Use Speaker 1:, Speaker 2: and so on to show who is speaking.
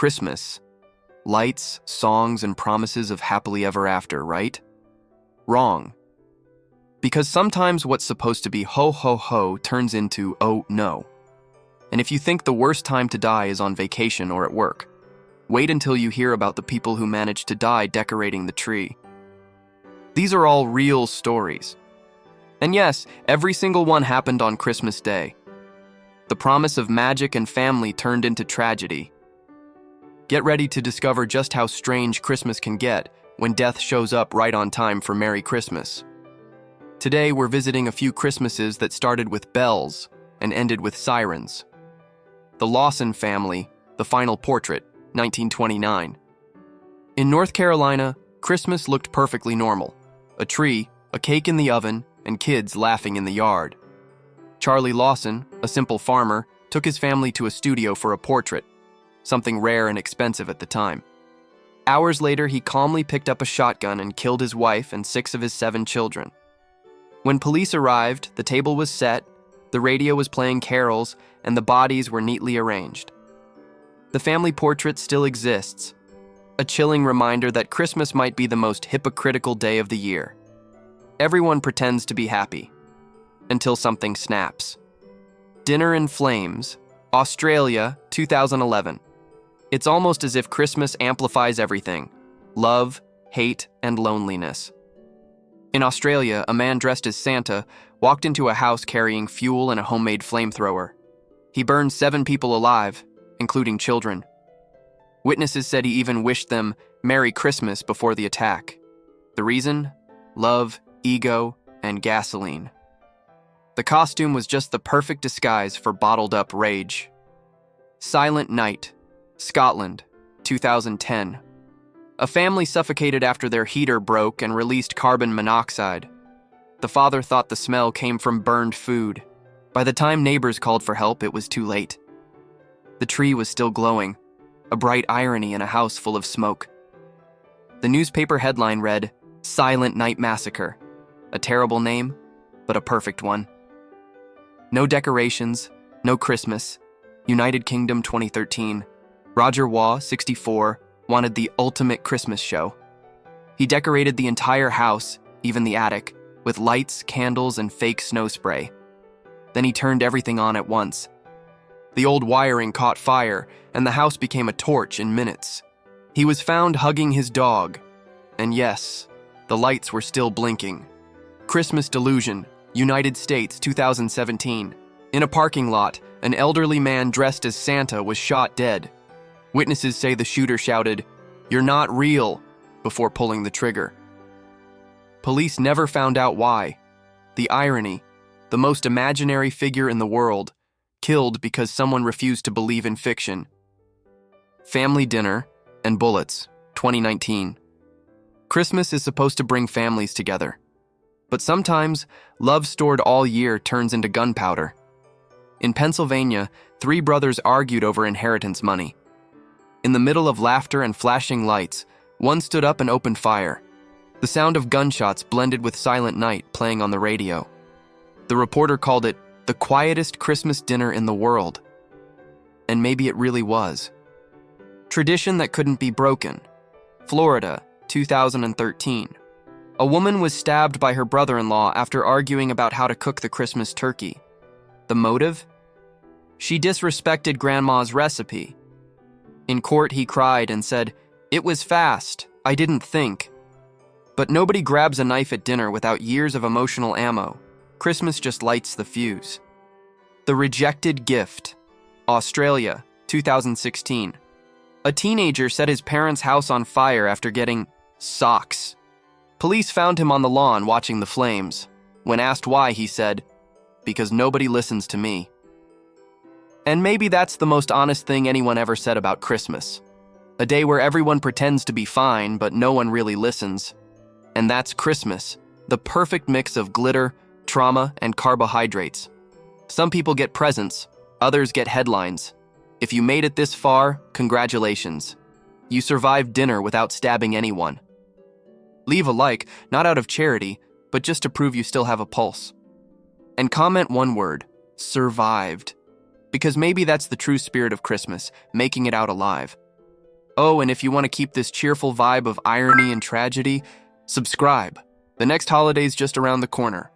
Speaker 1: Christmas, lights, songs, and promises of happily ever after, right? Wrong. Because sometimes what's supposed to be ho ho ho turns into oh no. And if you think the worst time to die is on vacation or at work, wait until you hear about the people who managed to die decorating the tree. These are all real stories. And yes, every single one happened on Christmas Day. The promise of magic and family turned into tragedy. Get ready to discover just how strange Christmas can get when death shows up right on time for Merry Christmas. Today, we're visiting a few Christmases that started with bells and ended with sirens. The Lawson family, The Final Portrait, 1929. In North Carolina, Christmas looked perfectly normal. A tree, a cake in the oven, and kids laughing in the yard. Charlie Lawson, a simple farmer, took his family to a studio for a portrait, something rare and expensive at the time. Hours later, he calmly picked up a shotgun and killed his wife and 6 of his 7 children. When police arrived, the table was set, the radio was playing carols, and the bodies were neatly arranged. The family portrait still exists, a chilling reminder that Christmas might be the most hypocritical day of the year. Everyone pretends to be happy, until something snaps. Dinner in Flames, Australia, 2011. It's almost as if Christmas amplifies everything: love, hate, and loneliness. In Australia, a man dressed as Santa walked into a house carrying fuel and a homemade flamethrower. He burned 7 people alive, including children. Witnesses said he even wished them Merry Christmas before the attack. The reason? Love, ego, and gasoline. The costume was just the perfect disguise for bottled-up rage. Silent Night, Scotland, 2010. A family suffocated after their heater broke and released carbon monoxide. The father thought the smell came from burned food. By the time neighbors called for help, it was too late. The tree was still glowing, a bright irony in a house full of smoke. The newspaper headline read, "Silent Night Massacre." A terrible name, but a perfect one. No decorations, no Christmas. United Kingdom 2013. Roger Waugh, 64, wanted the ultimate Christmas show. He decorated the entire house, even the attic, with lights, candles, and fake snow spray. Then he turned everything on at once. The old wiring caught fire, and the house became a torch in minutes. He was found hugging his dog. And yes, the lights were still blinking. Christmas Delusion, United States, 2017. In a parking lot, an elderly man dressed as Santa was shot dead. Witnesses say the shooter shouted, "You're not real," before pulling the trigger. Police never found out why. The irony, the most imaginary figure in the world, killed because someone refused to believe in fiction. Family Dinner and Bullets, 2019. Christmas is supposed to bring families together. But sometimes, love stored all year turns into gunpowder. In Pennsylvania, 3 brothers argued over inheritance money. In the middle of laughter and flashing lights, one stood up and opened fire. The sound of gunshots blended with Silent Night playing on the radio. The reporter called it the quietest Christmas dinner in the world. And maybe it really was. Tradition that couldn't be broken. Florida, 2013. A woman was stabbed by her brother-in-law after arguing about how to cook the Christmas turkey. The motive? She disrespected Grandma's recipe. In court, he cried and said, "It was fast, I didn't think." But nobody grabs a knife at dinner without years of emotional ammo. Christmas just lights the fuse. The Rejected Gift, Australia, 2016. A teenager set his parents' house on fire after getting socks. Police found him on the lawn watching the flames. When asked why, he said, "Because nobody listens to me." And maybe that's the most honest thing anyone ever said about Christmas. A day where everyone pretends to be fine, but no one really listens. And that's Christmas, the perfect mix of glitter, trauma, and carbohydrates. Some people get presents, others get headlines. If you made it this far, congratulations. You survived dinner without stabbing anyone. Leave a like, not out of charity, but just to prove you still have a pulse. And comment one word, survived. Because maybe that's the true spirit of Christmas, making it out alive. Oh, and if you want to keep this cheerful vibe of irony and tragedy, subscribe. The next holiday's just around the corner.